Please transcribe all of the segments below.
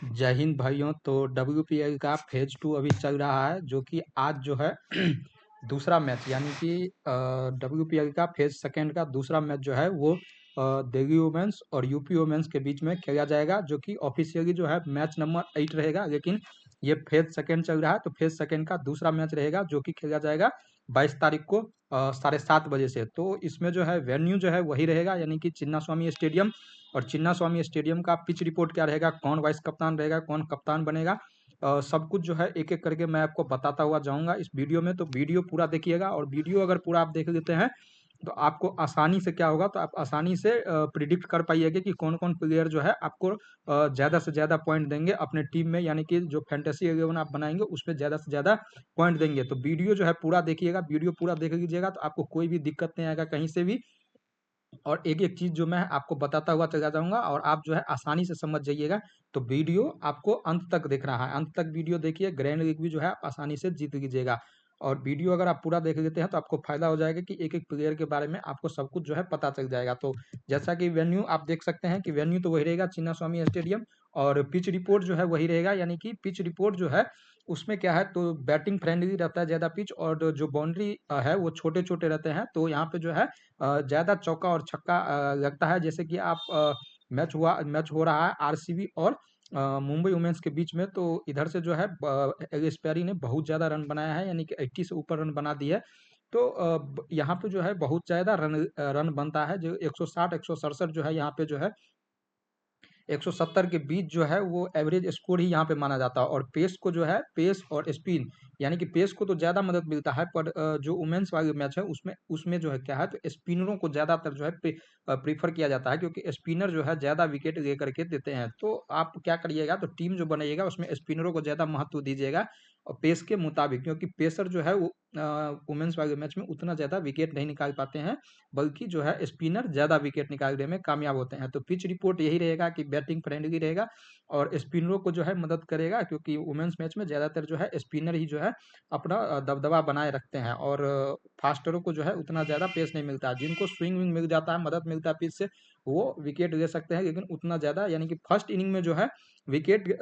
जय हिंद भाइयों। तो WPL का फेज 2 अभी चल रहा है, जो कि आज जो है दूसरा मैच, यानी कि WPL का फेज सेकेंड का दूसरा मैच जो है वो दिल्ली वुमेन्स और यूपी वुमेन्स के बीच में खेला जाएगा, जो कि ऑफिशियली जो है मैच नंबर 8 रहेगा। लेकिन ये फेज सेकेंड चल रहा है, तो फेज सेकेंड का दूसरा मैच रहेगा, जो कि खेला जाएगा 22 तारीख को 7:30 बजे से। तो इसमें जो है वेन्यू जो है वही रहेगा, यानी कि चिन्ना स्वामी स्टेडियम। और चिन्ना स्वामी स्टेडियम का पिच रिपोर्ट क्या रहेगा, कौन वाइस कप्तान रहेगा, कौन कप्तान बनेगा, सब कुछ जो है एक एक करके मैं आपको बताता हुआ जाऊंगा इस वीडियो में। तो वीडियो पूरा देखिएगा, और वीडियो अगर पूरा आप देख लेते हैं तो आपको आसानी से क्या होगा, तो आप आसानी से प्रिडिक्ट कर पाइएगा कि कौन कौन प्लेयर जो है आपको ज़्यादा से ज़्यादा पॉइंट देंगे अपने टीम में, यानी कि जो फैंटेसी 11 आप बनाएंगे उसमें ज़्यादा से ज़्यादा पॉइंट देंगे। तो वीडियो जो है पूरा देखिएगा, वीडियो पूरा देख लीजिएगा तो आपको कोई भी दिक्कत नहीं आएगा कहीं से भी। और एक एक चीज जो मैं आपको बताता हुआ चला जाऊंगा, और आप जो है आसानी से समझ जाइएगा। तो वीडियो आपको अंत तक देखना है, अंत तक वीडियो देखिए, ग्रैंड लीग भी जो है आप आसानी से जीत लीजिएगा। और वीडियो अगर आप पूरा देख लेते हैं तो आपको फायदा हो जाएगा कि एक एक प्लेयर के बारे में आपको सब कुछ जो है पता चल जाएगा। तो जैसा कि वेन्यू आप देख सकते हैं कि वेन्यू तो वही रहेगा, चिन्ना स्वामी स्टेडियम। और पिच रिपोर्ट जो है वही रहेगा, यानी कि पिच रिपोर्ट जो है उसमें क्या है, तो बैटिंग फ्रेंडली रहता है ज़्यादा पिच, और जो बाउंड्री है वो छोटे छोटे रहते हैं। तो यहाँ पे जो है ज़्यादा चौका और छक्का लगता है। जैसे कि आप मैच हो रहा है आरसीबी और मुंबई वुमेन्स के बीच में। तो इधर से जो है एलिस पेरी ने बहुत ज़्यादा रन बनाया है, यानी कि 80 से ऊपर रन बना दिए है। तो यहाँ पे जो है बहुत ज़्यादा रन बनता है, जो 160 167 जो है यहाँ पे जो है 170 के बीच जो है वो एवरेज स्कोर ही यहाँ पे माना जाता है। और पेस को जो है, पेस और स्पिन, यानी कि पेस को तो ज़्यादा मदद मिलता है, पर जो वुमेन्स वाली मैच है उसमें उसमें जो है क्या है, तो स्पिनरों को ज़्यादातर जो है प्रीफर किया जाता है, क्योंकि स्पिनर जो है ज़्यादा विकेट ले करके देते हैं। तो आप क्या करिएगा, तो टीम जो बनाइएगा उसमें स्पिनरों को ज़्यादा महत्व दीजिएगा और पेस के मुताबिक, क्योंकि पेसर जो है वो वुमेन्स वाले मैच में उतना ज़्यादा विकेट नहीं निकाल पाते हैं, बल्कि जो है स्पिनर ज़्यादा विकेट निकालने में कामयाब होते हैं। तो पिच रिपोर्ट यही रहेगा कि बैटिंग फ्रेंडली रहेगा और स्पिनरों को जो है मदद करेगा, क्योंकि वुमेन्स मैच में ज़्यादातर जो है स्पिनर ही जो है अपना दबदबा बनाए रखते हैं, और फास्टरों को जो है उतना ज़्यादा पेस नहीं मिलता है। जिनको स्विंग विंग मिल जाता है, मदद मिलता है पिच से, वो विकेट ले सकते हैं, लेकिन उतना ज़्यादा, यानी कि फर्स्ट इनिंग में जो है विकेट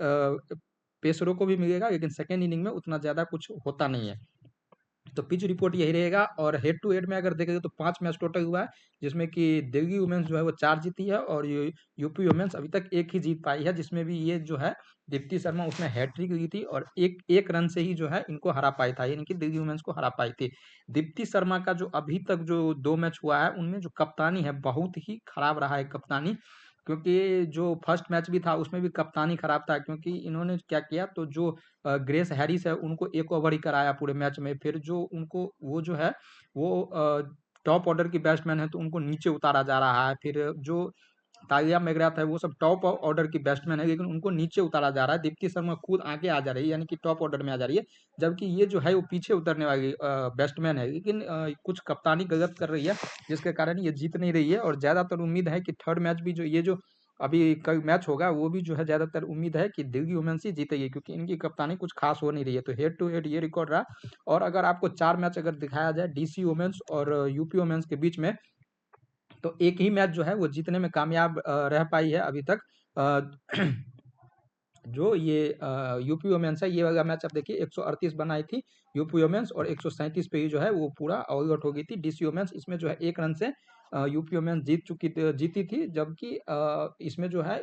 पेसरों को भी मिलेगा, लेकिन सेकेंड इनिंग में उतना ज़्यादा कुछ होता नहीं है। तो पिच रिपोर्ट यही रहेगा। और हेड टू हेड में अगर देखेंगे तो 5 मैच टोटल हुआ है, जिसमें कि दिल्ली वुमेन्स जो है वो 4 जीती है, और यूपी वुमेन्स अभी तक एक ही जीत पाई है, जिसमें भी ये जो है दीप्ति शर्मा उसमें हैट्रिक ली थी, और एक एक रन से ही जो है इनको हरा पाई था, यानी कि दिल्ली वुमेन्स को हरा पाई थी। दीप्ति शर्मा का जो अभी तक जो 2 मैच हुआ है उनमें जो कप्तानी है बहुत ही खराब रहा है कप्तानी, क्योंकि जो फर्स्ट मैच भी था उसमें भी कप्तानी खराब था, क्योंकि इन्होंने क्या किया, तो जो ग्रेस हैरिस है उनको एक ओवर ही कराया पूरे मैच में। फिर जो उनको वो जो है वो टॉप ऑर्डर की बैट्समैन है, तो उनको नीचे उतारा जा रहा है। फिर जो तालिया मेगराथ है वो सब टॉप ऑर्डर की बैट्समैन है, लेकिन उनको नीचे उतारा जा रहा है। दीप्ति शर्मा खुद आगे आ जा रही है, यानी कि टॉप ऑर्डर में आ जा रही है, जबकि ये जो है वो पीछे उतरने वाली बैट्समैन है, लेकिन कुछ कप्तानी गलत कर रही है, जिसके कारण ये जीत नहीं रही है। और ज़्यादातर उम्मीद है कि थर्ड मैच भी जो ये जो अभी कल मैच होगा वो भी जो है ज़्यादातर उम्मीद है कि दिल्ली वुमेन्स ही जीतेगी, क्योंकि इनकी कप्तानी कुछ खास हो नहीं रही है। तो हेड टू हेड ये रिकॉर्ड रहा। और अगर आपको 4 मैच अगर दिखाया जाए डीसी वुमेन्स और यूपी वुमेन्स के बीच में, तो एक ही मैच जो है वो जीतने में कामयाब रह पाई है अभी तक। अ, जो ये यूपी वुमेन्स है, ये वाला मैच आप देखिए 138 बनाई थी यूपी वुमेन्स, और 137 पे ही जो है वो पूरा ऑल आउट हो गई थी डीसी वुमेन्स। इसमें जो है एक रन से यूपी वुमेन्स जीती थी, जबकि इसमें जो है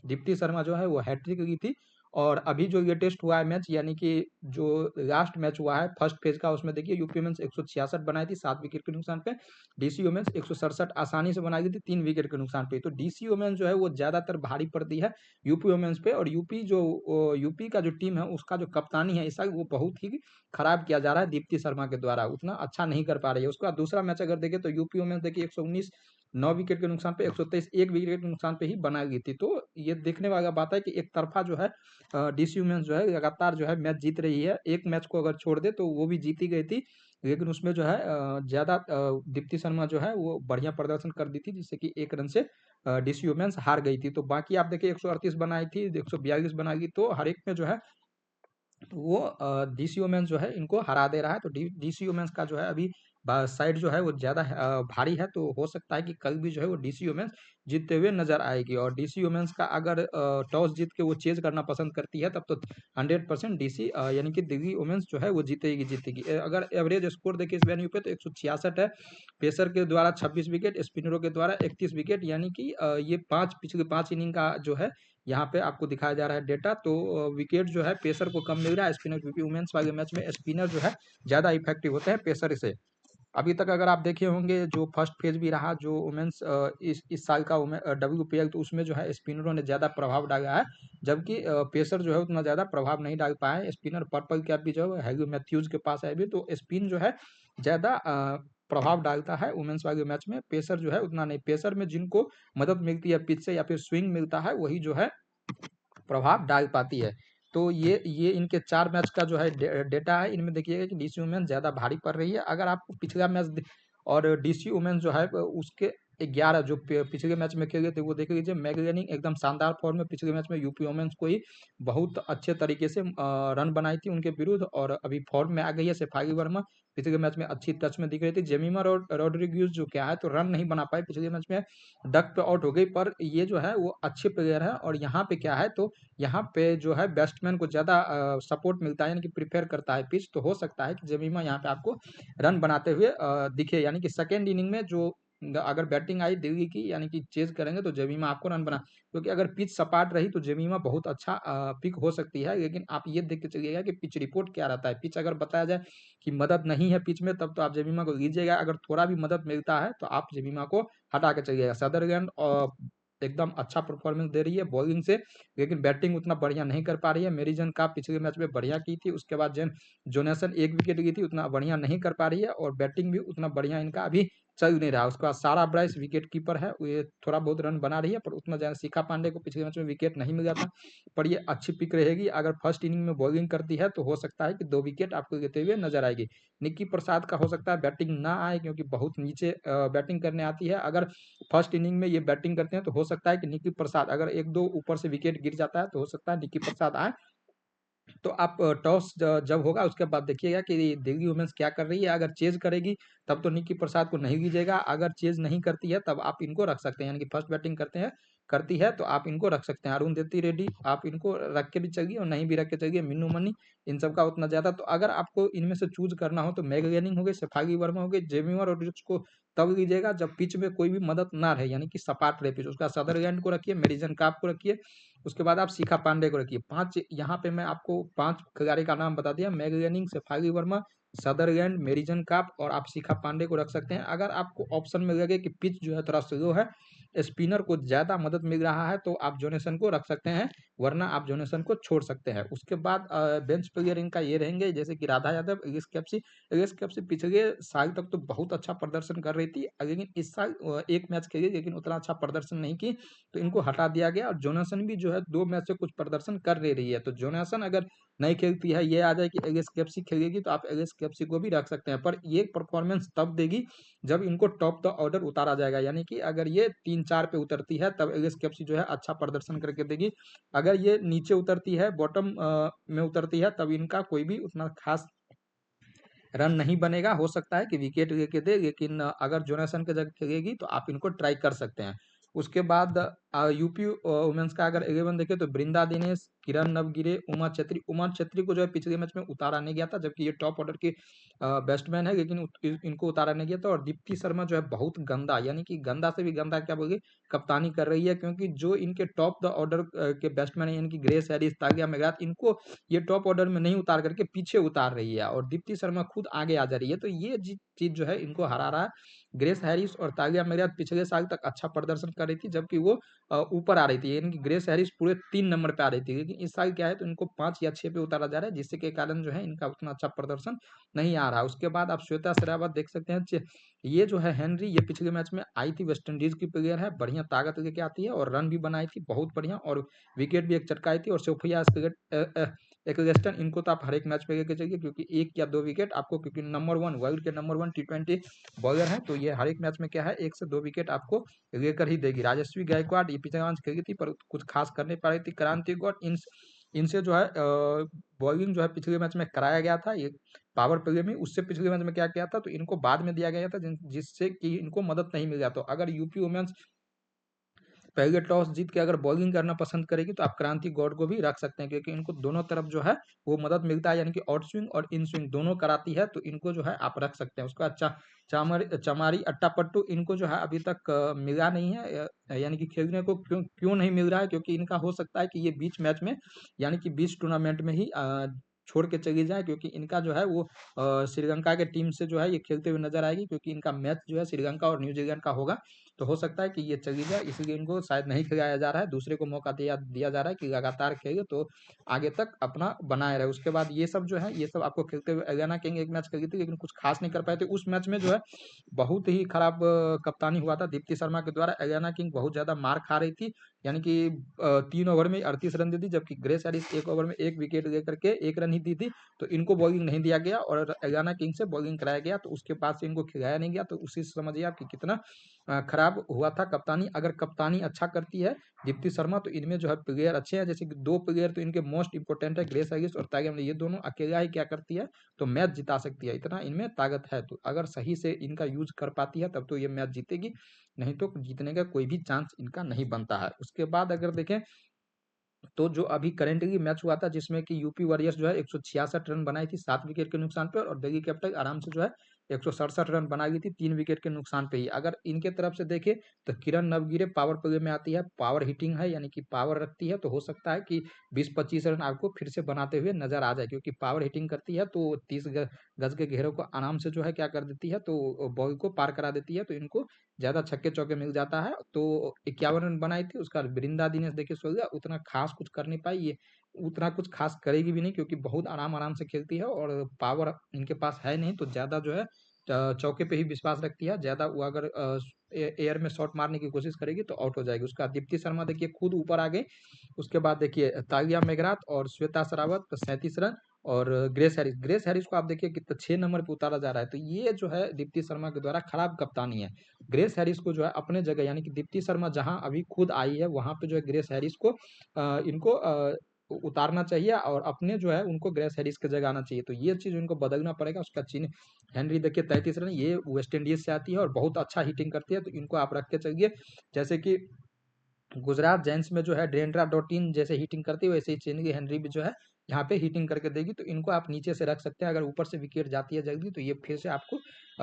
दीप्ति शर्मा जो है वो हैट्रिक की थी। और अभी जो लेटेस्ट हुआ है मैच, यानी कि जो लास्ट मैच हुआ है फर्स्ट फेज का, उसमें देखिए यूपी वुमेन्स 166 बनाई थी 7 विकेट के नुकसान पे, डीसी वुमेन्स 167 आसानी से बनाई थी 3 विकेट के नुकसान पे। तो डीसी वुमेन्स जो है वो ज्यादातर भारी पड़ती है यूपी वुमेन्स पे। और यूपी का जो टीम है उसका जो कप्तानी है इस साल वो बहुत ही खराब किया जा रहा है दीप्ति शर्मा के द्वारा, उतना अच्छा नहीं कर पा रही है। उसके बाद दूसरा मैच अगर देखें तो यूपी वुमेन्स देखिए 119 9 विकेट के नुकसान पे, 123 1 विकेट के नुकसान पे ही बनाई गई थी। तो ये देखने वाला बात है कि एक तरफा जो है डीसी वुमेन्स जो है लगातार जो है मैच जीत रही है। एक मैच को अगर छोड़ दे तो वो भी जीती गई थी, लेकिन उसमें जो है ज्यादा दीप्ति शर्मा जो है वो बढ़िया प्रदर्शन कर दी थी, जिससे कि एक रन से डीसी वुमेन्स हार गई थी। तो बाकी आप देखिए 138 बनाई थी, 142 बनाई, तो हर एक में जो है वो डीसी वुमेन्स जो है इनको हरा दे रहा है। तो डीसी वुमेन्स का जो है अभी साइड जो है वो ज़्यादा भारी है, तो हो सकता है कि कल भी जो है वो डीसी वुमेन्स जीतते हुए नजर आएगी। और डीसी वुमेन्स का अगर टॉस जीत के वो चेज करना पसंद करती है, तब तो 100% डीसी यानी कि दिल्ली वुमेन्स जो है वो जीतेगी जीतेगी। अगर एवरेज स्कोर देखिए इस वेन्यू पे तो 166 है। पेसर के द्वारा 26 विकेट, स्पिनरों के द्वारा 31 विकेट, यानी कि ये पिछले 5 इनिंग का जो है यहाँ पे आपको दिखाया जा रहा है डेटा। तो विकेट जो है पेसर को कम मिल रहा है स्पिनर, क्योंकि वुमेन्स वाले मैच में स्पिनर जो है ज़्यादा इफेक्टिव होते हैं पेसर से। अभी तक अगर आप देखे होंगे जो फर्स्ट फेज भी रहा जो वुमेन्स इस साल का WPL, तो उसमें जो है स्पिनरों ने ज़्यादा प्रभाव डाला है, जबकि पेसर जो है उतना ज़्यादा प्रभाव नहीं डाल पाए। स्पिनर पर्पल कैप भी जो है हैरी मैथ्यूज के पास है अभी, तो स्पिन जो है ज़्यादा प्रभाव डालता है वुमेन्स वाले मैच में। पेसर जो है उतना नहीं। पेसर में जिनको मदद मिलती है पिच से या फिर स्विंग मिलता है, वही जो है प्रभाव डाल पाती है। तो ये इनके 4 मैच का जो है डेटा है। इनमें देखिएगा कि डीसी वुमेन्स ज़्यादा भारी पड़ रही है। अगर आपको पिछला मैच और डीसी वुमेन्स जो है उसके 11 जो पिछले मैच में खेले थे वो देख लीजिए। मैग रनिंग एकदम शानदार फॉर्म में पिछले मैच में यूपी वुमेन्स को ही बहुत अच्छे तरीके से रन बनाई थी उनके विरुद्ध, और अभी फॉर्म में आ गई है। शेफाली वर्मा पिछले मैच में अच्छी टच में दिख रही थी। जेमिमा रोड्रिग्यूज जो क्या है तो रन नहीं बना पाई पिछले मैच में, डक पे आउट हो गई। पर ये जो है वो अच्छे प्लेयर है, और यहाँ पे क्या है तो यहाँ पे जो है बैट्समैन को ज़्यादा सपोर्ट मिलता है, यानी कि प्रिपेयर करता है पिच। तो हो सकता है कि जेमिमा यहाँ पे आपको रन बनाते हुए दिखे, यानी कि सेकेंड इनिंग में जो अगर बैटिंग आई दिल्ली की, यानी कि चेज करेंगे तो जेमिमा आपको रन बना, क्योंकि अगर पिच सपाट रही तो जेमिमा बहुत अच्छा पिक हो सकती है। लेकिन आप ये देख के चलिएगा कि पिच रिपोर्ट क्या रहता है। पिच अगर बताया जाए कि मदद नहीं है पिच में, तब तो आप जेमिमा को लीजिएगा। अगर थोड़ा भी मदद मिलता है तो आप जेमिमा को हटा के चलिएगा। सदरलैंड एकदम अच्छा परफॉर्मेंस दे रही है बॉलिंग से, लेकिन बैटिंग उतना बढ़िया नहीं कर पा रही है। मेरिजन का पिछले मैच में बढ़िया की थी, उसके बाद जोनेसन 1 विकेट की थी, उतना बढ़िया नहीं कर पा रही है, और बैटिंग भी उतना बढ़िया इनका अभी चल नहीं रहा। उसके बाद सारा ब्राइस विकेट कीपर है, ये थोड़ा बहुत रन बना रही है, पर उतना ज़्यादा। शिखा पांडे को पिछले मैच में विकेट नहीं मिला था, पर ये अच्छी पिक रहेगी। अगर फर्स्ट इनिंग में बॉलिंग करती है तो हो सकता है कि 2 विकेट आपको लेते हुए नजर आएगी। निक्की प्रसाद का हो सकता है बैटिंग ना आए, क्योंकि बहुत नीचे बैटिंग करने आती है। अगर फर्स्ट इनिंग में ये बैटिंग करते हैं तो हो सकता है कि निक्की प्रसाद, अगर 1-2 ऊपर से विकेट गिर जाता है तो हो सकता है निक्की प्रसाद आए। तो आप टॉस जब होगा उसके बाद देखिएगा कि दिल्ली वुमेन्स क्या कर रही है। अगर चेज करेगी तब तो निक्की प्रसाद को नहीं लीजिएगा, अगर चेज नहीं करती है तब आप इनको रख सकते हैं, यानी कि फर्स्ट बैटिंग करती है तो आप इनको रख सकते हैं। अरुंधति रेड्डी आप इनको रख के भी चलिए और नहीं भी रख के चलिए। मिन्नू मनी इन सब का उतना ज्यादा। तो अगर आपको इनमें से चूज करना हो तो मैग लैनिंग हो गई, शेफाली वर्मा हो गई, जेमिमा रोड्रिग्स को तब लीजिएगा जब पिच में कोई भी मदद ना रहे, यानी कि सपाट रहे पिच। उसका सदरलैंड को रखिए, मेरिजन काप को रखिए, उसके बाद आप शिखा पांडे को रखिए। 5 यहाँ पे मैं आपको 5 खिलाड़ी का नाम बता दिया। Meg Lanning, Shafali Verma, Sutherland, Marizanne Kapp और आप शिखा पांडे को रख सकते हैं। अगर आपको ऑप्शन में लगे कि पिच जो है थोड़ा स्लो है, स्पिनर को ज्यादा मदद मिल रहा है, तो आप जोनेसन को रख सकते हैं, वरना आप जोनेसन को छोड़ सकते हैं। उसके बाद बेंच प्लेयर इनका ये रहेंगे जैसे कि Radha Yadav, Alice Capsey. Alice Capsey पिछले साल तक तो बहुत अच्छा प्रदर्शन कर रही थी, लेकिन इस साल एक मैच खेली लेकिन उतना अच्छा प्रदर्शन नहीं की, तो इनको हटा दिया गया। और जोनासन भी जो है 2 मैच से कुछ प्रदर्शन कर ले रही है, तो जोनासन अगर नहीं खेलती है, ये आ जाए कि एलिस कैप्सी खेलेगी, तो आप एलिस कैप्सी को भी रख सकते हैं। पर ये परफॉर्मेंस तब देगी जब इनको टॉप द ऑर्डर उतारा जाएगा, यानी कि अगर ये 3-4 पे उतरती है तब एलिस कैप्सी जो है अच्छा प्रदर्शन करके देगी। अगर ये नीचे उतरती है, बॉटम में उतरती है, तब इनका कोई भी उतना खास रन नहीं बनेगा। हो सकता है कि विकेट लेके दे, लेकिन अगर जोनासन की जगह खेलेगी तो आप इनको ट्राई कर सकते हैं। उसके बाद यूपी वुमेन्स का अगर 11 देखें तो बृंदा दिनेश, किरण नवगिरे, उमा छेत्री। उमा छेत्री को जो है पिछले मैच में उतारा नहीं गया था, जबकि ये टॉप ऑर्डर की बैट्समैन है, लेकिन इनको उतारा नहीं गया था। और दीप्ति शर्मा जो है बहुत गंदा, यानी कि गंदा से भी गंदा क्या बोलिए, कप्तानी कर रही है, क्योंकि जो इनके टॉप द ऑर्डर के बैट्समैन है, यानी कि ग्रेस हैरिस, तागिया मेघात, इनको ये टॉप ऑर्डर में नहीं उतार करके पीछे उतार रही है, और दीप्ति शर्मा खुद आगे आ जा रही है। तो ये चीज जो है इनको हरा रहा है। ग्रेस हैरिस और तागिया मेघात पिछले साल तक अच्छा प्रदर्शन कर रही थी, जबकि वो ऊपर आ रही थी, यानी कि ग्रेस हैरिस पूरे 3 नंबर पे आ रही थी, लेकिन इस साल क्या है तो इनको 5 या 6 पे उतारा जा रहा है, जिससे के कारण जो है इनका उतना अच्छा प्रदर्शन नहीं आ रहा। उसके बाद आप श्वेता शेरावत देख सकते हैं। ये जो है हेनरी, ये पिछले मैच में आई थी, वेस्ट इंडीज की प्लेयर है, बढ़िया ताकत लेके आती है और रन भी बनाई थी बहुत बढ़िया, और विकेट भी एक चटकाई थी। और सोफिया एक्लेस्टन, इनको तो आप हर एक मैच पे लेके चलिए, क्योंकि 1 या 2 विकेट आपको, क्योंकि नंबर 1 वर्ल्ड के नंबर 1 T20 बॉलर है, तो ये हर एक मैच में क्या है 1 से 2 विकेट आपको लेकर ही देगी। राजस्वी गायकवाड़ ये पिछले मैच खेली थी पर कुछ खास कर नहीं पा रही थी। क्रांति गौड, इनसे जो है बॉलिंग जो है पिछले मैच में कराया गया था, ये पावर प्ले में उससे पिछले मैच में क्या किया था, तो इनको बाद में दिया गया था जिससे कि इनको मदद नहीं मिल रहा। तो अगर यूपी वुमेन्स पहले टॉस जीत के अगर बॉलिंग करना पसंद करेगी तो आप क्रांति गौड़ को भी रख सकते हैं, क्योंकि इनको दोनों तरफ जो है वो मदद मिलता है, यानी कि आउट स्विंग और इन स्विंग दोनों कराती है, तो इनको जो है आप रख सकते हैं। उसका अच्छा चमारी अट्टापट्टू इनको जो है अभी तक मिला नहीं है, यानी कि खेलने को क्यों क्यों नहीं मिल रहा है, क्योंकि इनका हो सकता है कि ये बीच मैच में यानी कि बीच टूर्नामेंट में ही छोड़ के चली जाए, क्योंकि इनका जो है वो श्रीलंका के टीम से जो है ये खेलते हुए नजर आएगी, क्योंकि इनका मैच जो है श्रीलंका और न्यूजीलैंड का होगा। तो हो सकता है कि ये चली जाए, इसलिए इनको शायद नहीं खिलाया जा रहा है, दूसरे को मौका दिया दिया जा रहा है कि लगातार खेले तो आगे तक अपना बनाए रहे। उसके बाद ये सब जो है ये सब आपको खेलते हुए हरियाणा किंग एक मैच खेली थी, लेकिन कुछ खास नहीं कर पाए थे उस मैच में। जो है बहुत ही खराब कप्तानी हुआ था दीप्ति शर्मा के द्वारा, हरियाणा किंग बहुत ज्यादा मार खा रही थी, यानी कि 3 ओवर में 38 रन दी थी, जबकि ग्रेस हैरिस 1 ओवर में 1 विकेट लेकर के 1 रन ही दी थी। तो इनको बॉलिंग नहीं दिया गया और हरियाणा किंग से बॉलिंग कराया गया, तो उसके बाद से इनको खिलाया नहीं गया। तो उसी से समझिए आप कि कितना खराब हुआ था कप्तानी। अगर कप्तानी अच्छा करती है दीप्ति शर्मा तो इनमें जो है प्लेयर अच्छे हैं, जैसे कि 2 प्लेयर तो इनके मोस्ट इंपोर्टेंट है, ग्रेस हैरिस और टाइगर मलिक, ये दोनों अकेला ही क्या करती है तो मैच जिता सकती है, इतना इनमें ताकत है। तो अगर सही से इनका यूज कर पाती है तब तो ये मैच जीतेगी, नहीं तो जीतने का कोई भी चांस इनका नहीं बनता है। उसके बाद अगर देखें तो जो अभी करेंटली मैच हुआ था जिसमें कि यूपी वॉरियर्स जो है 166 रन बनाई थी 7 विकेट के नुकसान पे, और दिल्ली कैपिटल आराम से जो है 167 रन बना गई थी 3 विकेट के नुकसान पे ही। अगर इनके तरफ से देखें तो किरण नवगिरे पावर प्ले में आती है, पावर हिटिंग है, यानी कि पावर रखती है, तो हो सकता है कि 20-25 रन आपको फिर से बनाते हुए नजर आ जाए, क्योंकि पावर हिटिंग करती है तो 30 गज के घेरों को आराम से जो है क्या कर देती है तो बॉल को पार करा देती है, तो इनको ज्यादा छक्के चौके मिल जाता है। तो 51 रन बनाई थी, उसका वृंदा दिनेश देखिए 16, उतना खास कुछ कर नहीं पाई ये, उतना कुछ खास करेगी भी नहीं, क्योंकि बहुत आराम आराम से खेलती है और पावर इनके पास है नहीं, तो ज्यादा जो है चौके पे ही विश्वास रखती है, ज्यादा वो अगर एयर में शॉट मारने की कोशिश करेगी तो आउट हो जाएगी। उसका दीप्ति शर्मा देखिए खुद ऊपर आ गई। उसके बाद देखिए तागिया मेघरात और श्वेता सरावत 37 रन, और ग्रेस हैरिस को आप देखिए कितना 6 नंबर पे उतारा जा रहा है। तो ये जो है दीप्ति शर्मा के द्वारा खराब कप्तानी है। ग्रेस हैरिस को जो है अपने जगह, यानी कि दीप्ति शर्मा जहां अभी खुद आई है वहां पे जो है ग्रेस हैरिस को इनको उतारना चाहिए, और अपने जो है उनको ग्रेस हैरिस की जगह आना चाहिए, तो ये चीज उनको बदलना पड़ेगा। उसका चीन हेनरी देखिए 33 रन, ये वेस्ट इंडीज से आती है और बहुत अच्छा हिटिंग करती है, तो इनको आप रख के चलिए। जैसे कि गुजरात जायंट्स में जो है ड्रेंड्रा डॉटिन जैसे हिटिंग करती है, वैसे ही चेंगी हेनरी भी जो है यहाँ पे हिटिंग करके देगी, तो इनको आप नीचे से रख सकते हैं। अगर ऊपर से विकेट जाती है जल्दी तो ये फिर से आपको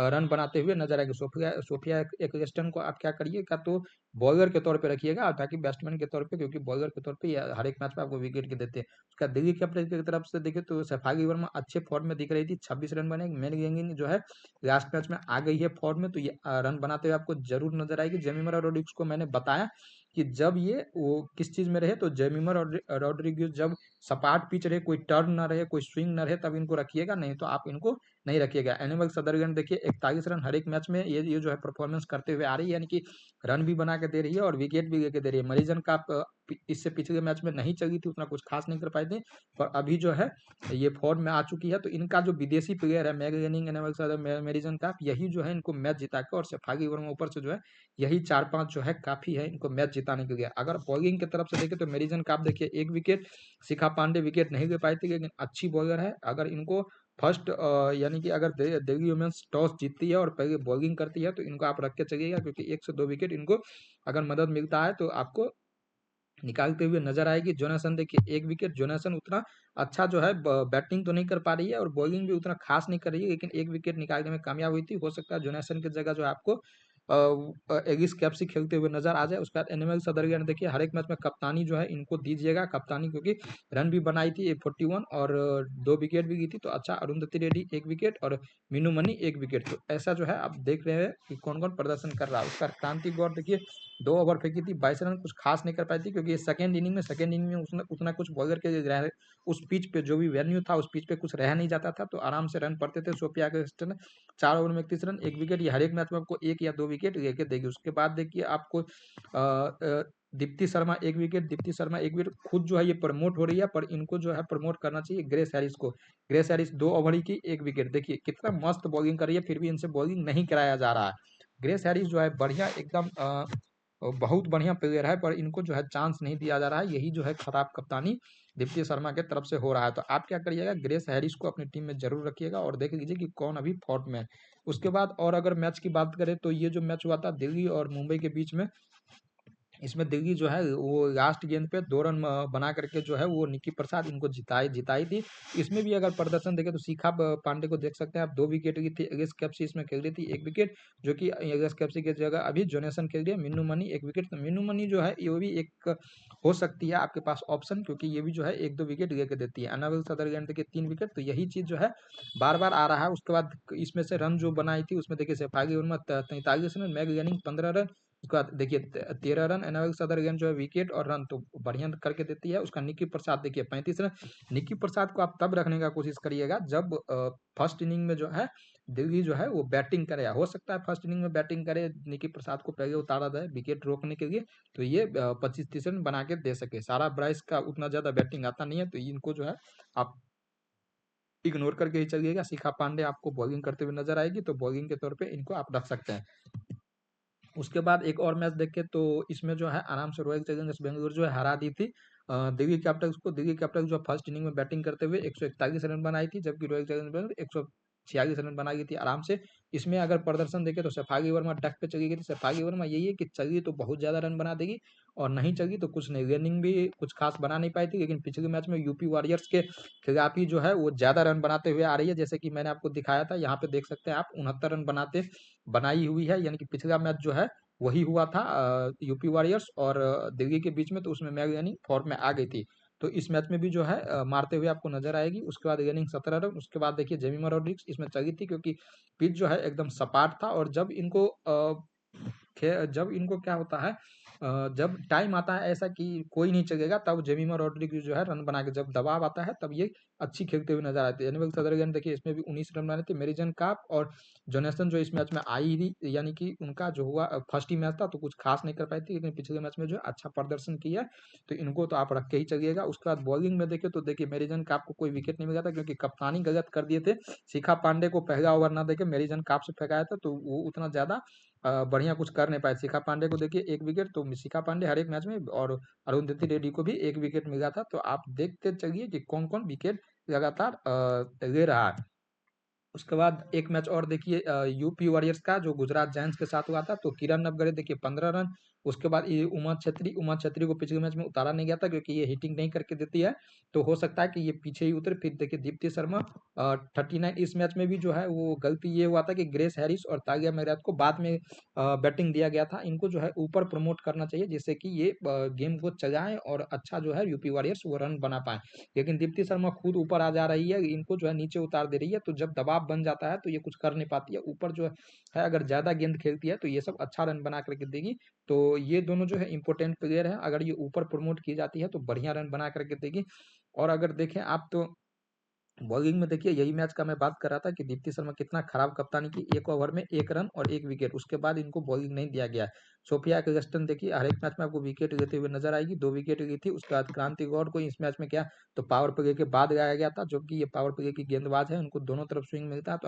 रन बनाते हुए नजर आएगी। सोफिया सोफिया एक्लेस्टन को आप क्या करिएगा तो बॉलर के तौर पे रखिएगा, ताकि बैट्समैन के तौर पे, क्योंकि बॉलर के तौर पे ये हर एक मैच में आपको विकेट के देते हैं। उसका दिल्ली कैपिटल की तरफ से देखे तो सफागी वर्मा अच्छे फॉर्म में दिख रही थी, 26 रन बने। मैन गेंगिंग जो है लास्ट मैच में आ गई है फॉर्म में, तो ये रन बनाते हुए आपको जरूर नजर आएगी। जेमिमर रोड्रिग्स को मैंने बताया कि जब ये वो किस चीज में रहे, तो जेमिमर रोड्रिग्स जब सपाट पिच रहे, कोई टर्न ना रहे, कोई स्विंग ना रहे, तब इनको रखिएगा, नहीं तो आप इनको नहीं रखिएगा। एनिमल सदरगंज देखिए 41 रन हर एक मैच में ये जो है परफॉर्मेंस करते हुए आ रही है, यानी कि रन भी बना के दे रही है और विकेट भी लेके दे रही है। मरीजन का इससे पिछले मैच में नहीं चली थी, उतना कुछ खास नहीं कर पाए थे, पर अभी जो है ये फॉर्म में आ चुकी है। तो इनका जो विदेशी प्लेयर है मैगनिंग एनिमल मेरिजन का, यही जो है इनको मैच जिता के, और सफागी वर्मा ऊपर से जो है यही 4-5 जो है काफी है इनको मैच जिताने के लिए। अगर बॉलिंग की तरफ से देखें तो मेरिजन का आप देखिए 1 विकेट, शिखा पांडे विकेट नहीं ले पाई थी, लेकिन अच्छी बॉलर है। अगर इनको फर्स्ट यानी कि अगर दिल्ली वुमेन्स टॉस जीतती है और पहले बॉलिंग करती है तो इनको आप रख के चलिएगा, क्योंकि 1 से 2 विकेट इनको अगर मदद मिलता है तो आपको निकालते हुए नजर आएगी। जोनासन देखिए 1 विकेट, जोनासन उतना अच्छा जो है बैटिंग तो नहीं कर पा रही है और बॉलिंग भी उतना खास नहीं कर रही है, लेकिन 1 विकेट निकालने में कामयाब हुई थी। हो सकता है जोनासन की जगह जो है आपको एगिस कैप्सी खेलते हुए नजर आ जाए। उसके बाद एनिमल सदरगन देखिए हर एक मैच में कप्तानी जो है इनको दीजिएगा, कप्तानी, क्योंकि रन भी बनाई थी 41 और 2 विकेट भी गई थी, तो अच्छा। अरुंधति रेड्डी 1 विकेट और मीनू मनी 1 विकेट, तो ऐसा जो है आप देख रहे हैं कि कौन कौन प्रदर्शन कर रहा है। उसका क्रांति गौर देखिए 2 ओवर फेंकी थी 22 रन, कुछ खास नहीं कर पाई थी, क्योंकि सेकंड इनिंग में उतना कुछ बॉलर के उस पिच पे जो भी वेन्यू था उस पिच पे कुछ रह नहीं जाता था, तो आराम से रन पड़ते थे। सोफिया के 4 ओवर में 31 रन, 1 विकेट, ये हर एक मैच में आपको 1 या 2 विकेट लेके देगी। उसके बाद देखिए आपको दीप्ति शर्मा 1 विकेट, दीप्ति शर्मा 1 विकेट, खुद जो है ये प्रमोट हो रही है, पर इनको जो है प्रमोट करना चाहिए ग्रेस हैरिस को। ग्रेस हैरिस 2 ओवर ही की 1 विकेट, देखिए कितना मस्त बॉलिंग कर रही है, फिर भी इनसे बॉलिंग नहीं कराया जा रहा है। ग्रेस हैरिस जो है बढ़िया एकदम बहुत बढ़िया प्लेयर है, पर इनको जो है चांस नहीं दिया जा रहा है। यही जो है खराब कप्तानी दीप्ति शर्मा के तरफ से हो रहा है। तो आप क्या करिएगा, ग्रेस हैरिस को अपनी टीम में जरूर रखिएगा और देख लीजिए कि कौन अभी फॉर्म में है। उसके बाद और अगर मैच की बात करें तो ये जो मैच हुआ था दिल्ली और मुंबई के बीच में, इसमें दिल्ली जो है वो लास्ट गेंद पे 2 रन बना करके जो है वो निकी प्रसाद इनको जिताई थी। इसमें भी अगर प्रदर्शन देखें तो शिखा पांडे को देख सकते हैं आप, 2 विकेट की थी। एगेस कैप्सी इसमें खेल रही थी 1 विकेट, जो कि एगेस कैप्सी की जगह अभी जोनेसन खेल रही है। Minnu money 1 wicket. तो मिन्नू मनी जो है ये भी एक हो सकती है आपके पास ऑप्शन, क्योंकि ये भी जो है 1-2 विकेट लेके देती है। अनाविल सदरलैंड देखिए 3 विकेट। तो यही चीज जो है बार बार आ रहा है। उसके बाद इसमें से रन जो बनाई थी उसमें देखिए Shafali Verma 43 run, Meg Lanning 15 run, उसके बाद देखिए 13 रन। एनएल सदरगंज जो है विकेट और रन तो बढ़िया करके देती है। उसका निकी प्रसाद देखिए 35 रन। निकी प्रसाद को आप तब रखने का कोशिश करिएगा जब फर्स्ट इनिंग में जो है दिल्ली जो है वो बैटिंग करे। हो सकता है फर्स्ट इनिंग में बैटिंग करे, निकी प्रसाद को पहले उतारा जाए विकेट रोकने के लिए, तो ये 25-30 रन बना के दे सके। सारा ब्राइस का उतना ज्यादा बैटिंग आता नहीं है, तो इनको जो है आप इग्नोर करके ही चलिएगा। शिखा पांडे आपको बॉलिंग करते हुए नजर आएगी, तो बॉलिंग के तौर पे इनको आप रख सकते हैं। उसके बाद एक और मैच देखे तो इसमें जो है आराम से रॉयल चैलेंजर्स बेंगलुरु जो है हरा दी थी दिल्ली कैपिटल्स को। दिल्ली कैपिटल्स जो फर्स्ट इनिंग में बैटिंग करते हुए 141 रन बनाई थी, जबकि रॉयल चैलेंजर्स बेंगलुरु 146 रन बना गई थी आराम से। इसमें अगर प्रदर्शन देखे तो शेफाली वर्मा डक पे चली गई थी। शेफाली वर्मा यही है कि चली तो बहुत ज्यादा रन बना देगी और नहीं चली तो कुछ नहीं। रनिंग भी कुछ खास बना नहीं पाई थी, लेकिन पिछले मैच में यूपी वॉरियर्स के खिलाफ ही जो है वो ज्यादा रन बनाते हुए आ रही है। जैसे कि मैंने आपको दिखाया था, यहाँ पे देख सकते हैं आप 69 रन बनाई हुई है। यानी कि पिछला मैच जो है वही हुआ था यूपी वॉरियर्स और दिल्ली के बीच में, तो उसमें मैग यानी फॉर्म में आ गई थी। तो इस मैच में भी जो है मारते हुए आपको नजर आएगी। उसके बाद रनिंग 17 रन। उसके बाद देखिए जेमिमा रोड्रिग्स इसमें चली थी, क्योंकि पिच जो है एकदम सपाट था और जब इनको क्या होता है जब टाइम आता है ऐसा कि कोई नहीं चलेगा, तब जेमिमा रोड्रिग्स जो है रन बना के, जब दबाव आता है तब ये अच्छी खेलते हुए नजर आती है। एनिमल सदरगंज देखिए इसमें भी 19 रन बनाए थे। मेरिजन काप और जोनेसन जो इस मैच में आई थी, यानी कि उनका जो हुआ फर्स्ट ही मैच था तो कुछ खास नहीं कर पाई थी, लेकिन पिछले मैच में जो है अच्छा प्रदर्शन किया, तो इनको तो आप रख के ही चलिएगा। उसके बाद बॉलिंग में देखे तो देखिए मेरिजन काप को कोई विकेट नहीं मिला था, क्योंकि कप्तानी गलत कर दिए थे। शिखा पांडे को पहला ओवर ना देके मेरिजन काप से फेंकाया था, तो वो उतना ज्यादा बढ़िया कुछ कर नहीं पाए। शिखा पांडे को देखिए 1 विकेट, तो शिखा पांडे हर एक मैच में, और अरुंधति रेड्डी को भी 1 विकेट मिला था। तो आप देखते चलिए कि कौन कौन विकेट लगातार ले रहा है। उसके बाद एक मैच और देखिए यूपी वॉरियर्स का जो गुजरात जायंट्स के साथ हुआ था, तो किरण नवगढ़े देखिए 15 रन। उसके बाद ये उमा छेत्री को पिछले मैच में उतारा नहीं गया था, क्योंकि ये हिटिंग नहीं करके देती है, तो हो सकता है कि ये पीछे ही उतरे। फिर देखिए दीप्ति शर्मा 39। इस मैच में भी जो है वो गलती ये हुआ था कि ग्रेस हैरिस और तागिया मेहरात को बाद में बैटिंग दिया गया था। इनको जो है ऊपर प्रमोट करना चाहिए, जिससे कि ये गेम को चलाएं और अच्छा जो है यूपी वॉरियर्स वो रन बना पाए। लेकिन दीप्ति शर्मा खुद ऊपर आ जा रही है, इनको जो है नीचे उतार दे रही है, तो जब दबाव बन जाता है तो ये कुछ कर नहीं पाती है। ऊपर जो है अगर ज्यादा गेंद खेलती है तो ये सब अच्छा रन बना करके देगी। तो ये दोनों जो है इंपॉर्टेंट प्लेयर है, अगर ये ऊपर प्रमोट की जाती है तो बढ़िया रन बना करके देगी। और अगर देखें आप तो बॉलिंग में देखिए यही मैच का मैं बात कर रहा था कि दीप्ति शर्मा कितना खराब कप्तानी की, 1 ओवर में 1 रन और 1 विकेट। उसके बाद इनको बॉलिंग नहीं दिया गया। सोफिया कैगस्टन देखिए हर एक मैच में आपको विकेट लेते हुए नजर आएगी, 2 विकेट ली थी। उसके बाद क्रांति गौड़ को इस मैच में क्या, तो पावर प्ले के बाद लाया गया था, जो कि ये पावर प्ले की गेंदबाज है, उनको दोनों तरफ स्विंग मिलता है। तो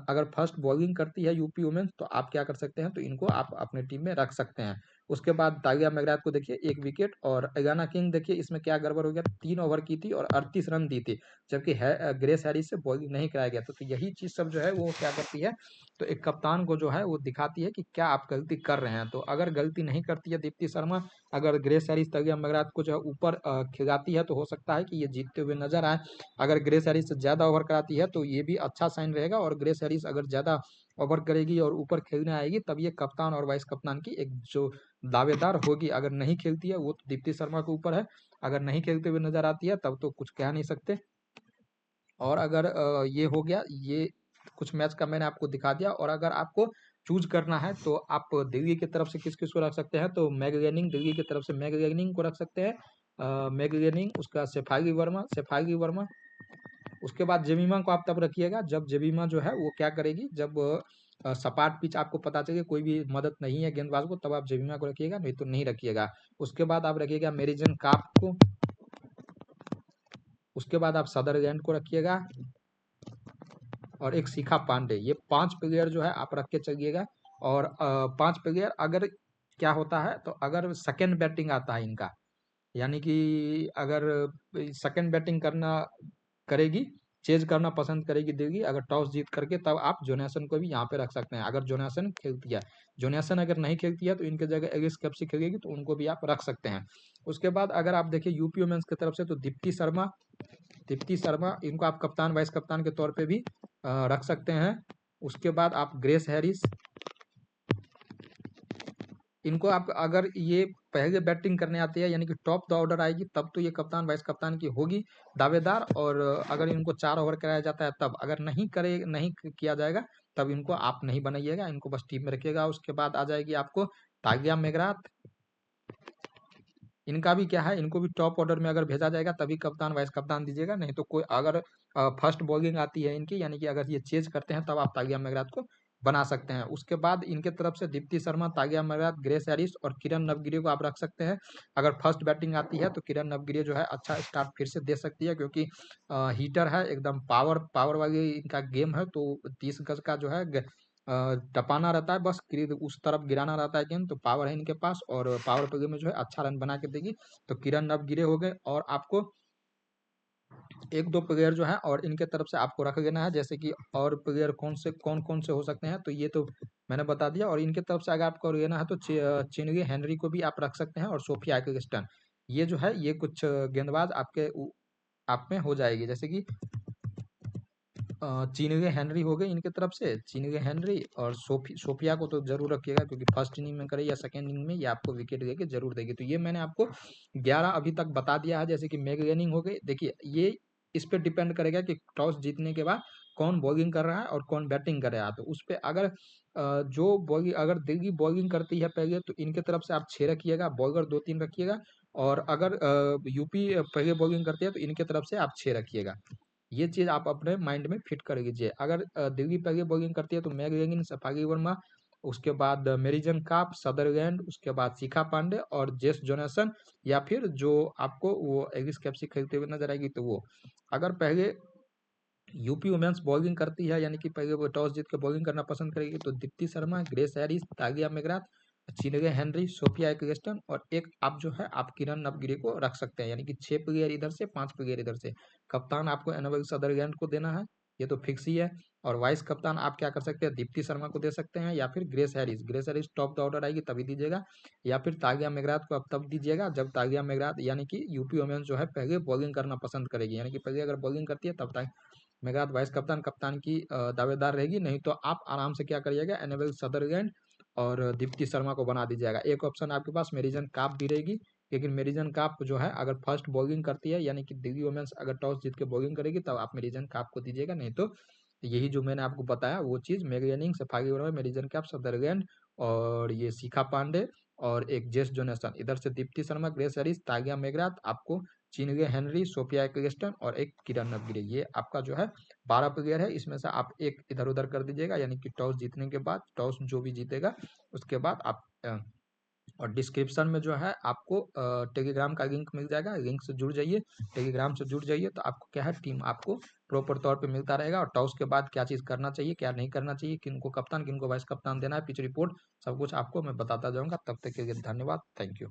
अगर फर्स्ट बॉलिंग करती है यूपी वुमेन्स, तो आप क्या कर सकते हैं, तो इनको आप अपने टीम में रख सकते हैं। उसके बाद तागिया मेगरात को देखिए 1 विकेट। और अगाना किंग देखिए इसमें क्या गड़बड़ हो गया, 3 ओवर की थी और 38 रन दी थी, जबकि ग्रेस हैरिस से बॉलिंग नहीं कराया गया था। तो यही चीज सब जो है वो क्या करती है, तो एक कप्तान को जो है वो दिखाती है कि क्या आप गलती कर रहे हैं। तो अगर गलती नहीं करती है दीप्ति शर्मा, अगर ग्रेस हैरिस तागिया मेगरात को जो है ऊपर खिलाती है, तो हो सकता है कि ये जीतते हुए नजर आए। अगर ग्रेस हैरिस से ज्यादा ओवर कराती है तो ये भी अच्छा साइन रहेगा, और ग्रेस हैरिस अगर ज्यादा ओवर करेगी और ऊपर खेलने आएगी, तब ये कप्तान और वाइस कप्तान की एक जो दावेदार होगी। अगर नहीं खेलती है वो तो दीप्ति शर्मा के ऊपर है, अगर नहीं खेलते हुए नजर आती है तब तो कुछ कह नहीं सकते। और अगर ये हो गया, ये कुछ मैच का मैंने आपको दिखा दिया। और अगर आपको चूज करना है तो आप दिल्ली की तरफ से किस किस को रख सकते हैं, तो मैग लैनिंग, दिल्ली की तरफ से मैग लैनिंग को रख सकते हैं। मैग लैनिंग, उसका शेफाली वर्मा। उसके बाद जेमिमा को आप तब रखिएगा जब जेमिमा जो है वो क्या करेगी, जब सपाट पिच आपको पता चले, कोई भी मदद नहीं है गेंदबाज को, तब आप जेमिमा को रखिएगा, नहीं तो नहीं रखिएगा। उसके बाद आप रखिएगा मेरिजन काप को। उसके बाद आप सदरलैंड को रखिएगा और एक शिखा पांडे। ये 5 प्लेयर जो है आप रख के चलिएगा। और 5 प्लेयर अगर क्या होता है, तो अगर सेकंड बैटिंग आता है इनका, यानी कि अगर सेकंड बैटिंग करना करेगी, चेज करना पसंद करेगी देगी, अगर टॉस जीत करके, तब आप जोनासन को भी यहाँ पे रख सकते हैं। अगर जोनासन खेलती है, जोनासन अगर नहीं खेलती है तो इनके जगह एगिस कैप्सी खेलेगी, तो उनको भी आप रख सकते हैं। उसके बाद अगर आप देखिए यूपी वुमेन्स की तरफ से, तो दीप्ति शर्मा इनको आप कप्तान वाइस कप्तान के तौर पे भी रख सकते हैं। उसके बाद आप ग्रेस हैरिस, इनको आप अगर ये पहले बैटिंग करने आती है, यानी कि टॉप द ऑर्डर आएगी, तब तो ये कप्तान वाइस कप्तान की होगी दावेदार। और अगर इनको 4 ओवर कराया जाता है तब, अगर नहीं किया जाएगा तब इनको आप नहीं बनाइएगा, इनको बस टीम में रखिएगा। उसके बाद आ जाएगी आपको तागिया मेगरात, इनका भी क्या है, इनको भी टॉप ऑर्डर में अगर भेजा जाएगा तभी कप्तान वाइस कप्तान दीजिएगा, नहीं तो कोई अगर फर्स्ट बॉलिंग आती है इनकी, यानी कि अगर ये चेज करते हैं तब आप तागिया मेगरात को बना सकते हैं। उसके बाद इनके तरफ से दीप्ति शर्मा, तागिया मेगरात, ग्रेस हैरिस और किरण नवगिरी को आप रख सकते हैं। अगर फर्स्ट बैटिंग आती है तो किरण नवगिरी जो है अच्छा स्टार्ट फिर से दे सकती है, क्योंकि हीटर है एकदम, पावर पावर वाली इनका गेम है, तो 30 गज का जो है टपाना रहता है, बस उस तरफ गिराना रहता है गेंद, तो पावर है इनके पास, और पावर प्ले में जो है अच्छा रन बना के देगी। तो किरण नवगिरे हो गए, और आपको एक दो प्लेयर जो है और इनके तरफ से आपको रख लेना है, जैसे कि और प्लेयर कौन कौन से हो सकते हैं, तो ये तो मैंने बता दिया। और इनके तरफ से अगर आपको लेना है तो चिनगे हेनरी को भी आप रख सकते हैं, और सोफिया एक्लिस्टन, ये जो है ये कुछ गेंदबाज आप में हो जाएगी, जैसे कि चीनिगे हेनरी हो गए इनके तरफ से, चीनिगे हेनरी, और सोफिया को तो जरूर रखिएगा, क्योंकि फर्स्ट इनिंग में करे या सेकंड इनिंग में ये आपको विकेट लेके जरूर देगी। तो ये मैंने आपको 11 अभी तक बता दिया है। जैसे कि मैग लेनिंग हो गई, देखिए ये इस पे डिपेंड करेगा कि टॉस जीतने के बाद कौन बॉलिंग कर रहा है और कौन बैटिंग कर रहा है, तो उस पे अगर जो बॉलिंग, अगर दिल्ली बॉलिंग करती है पहले, तो इनके तरफ से आप 6 रखिएगा, बॉलर 2-3 रखिएगा। और अगर यूपी पहले बॉलिंग करती है तो इनके तरफ से आप 6 रखिएगा। ये चीज आप अपने माइंड में फिट कर लीजिए। अगर दिल्ली पहले बॉलिंग करती है तो मैग लेनिन, सफागी वर्मा, उसके बाद मेरिजन काप, सदरलैंड, उसके बाद शिखा पांडे और जेस जोनासन, या फिर जो आपको वो एगिस कैप्सी खेलते हुए नजर आएगी तो वो। अगर पहले यूपी वुमेन्स बॉलिंग करती है, यानी कि पहले वो टॉस जीत के बॉलिंग करना पसंद करेगी, तो Deepti Sharma, Grace Harris, Tahlia McGrath, Chinelle Henry, Sophia Ecclestone, और एक आप जो है आप किरण नवगिरी को रख सकते हैं, यानी कि 6 प्लेयर इधर से, 5 प्लेयर इधर से। कप्तान आपको एनोबल सदरलैंड को देना है, ये तो फिक्स ही है। और वाइस कप्तान आप क्या कर सकते हैं, दीप्ति शर्मा को दे सकते हैं, या फिर grace Harris top the order आएगी तभी दीजिएगा, या फिर तागिया मेगरात को आप तब दीजिएगा जब तागिया मेगरात, यानी कि यूपी वुमेन्स जो है पहले बॉलिंग करना पसंद करेगी, यानी कि पहले अगर बॉलिंग करती है तब तक मेघात वाइस कप्तान, कप्तान की दावेदार रहेगी। नहीं तो आप आराम से क्या करिएगा, एनेबल सदरलैंड और दीप्ति शर्मा को बना दीजिएगा। एक ऑप्शन आपके पास मेरिजन काप भी रहेगी, लेकिन मेरिजन काप जो है अगर फर्स्ट बॉलिंग करती है, यानी कि दिल्ली वुमेन्स अगर टॉस जीत के बॉलिंग करेगी, तब आप मेरिजन काप को दीजिएगा। नहीं तो यही जो मैंने आपको बताया वो चीज़, मैग इनिंग्स, सफागी वर्मा, मेरिजन काप, सदरलैंड, और ये शिखा पांडे, और एक जेस जोनासन, इधर से Deepti Sharma, Grace Harris, Tahlia मेगरात, आपको चिनगे हेनरी, सोफिया एक्लिस्टन और एक किरण नवगिरे, ये आपका जो है 12 प्लेयर है। इसमें से आप एक इधर उधर कर दीजिएगा, यानी कि टॉस जीतने के बाद, टॉस जो भी जीतेगा उसके बाद आप और डिस्क्रिप्शन में जो है आपको टेलीग्राम का लिंक मिल जाएगा, लिंक से जुड़ जाइए, टेलीग्राम से जुड़ जाइए, तो आपको क्या है, टीम आपको प्रॉपर तौर पे मिलता रहेगा, और टॉस के बाद क्या चीज़ करना चाहिए, क्या नहीं करना चाहिए, किनको कप्तान किनको वाइस कप्तान देना है, पिच रिपोर्ट, सब कुछ आपको मैं बताता जाऊंगा। तब तक के लिए धन्यवाद, थैंक यू।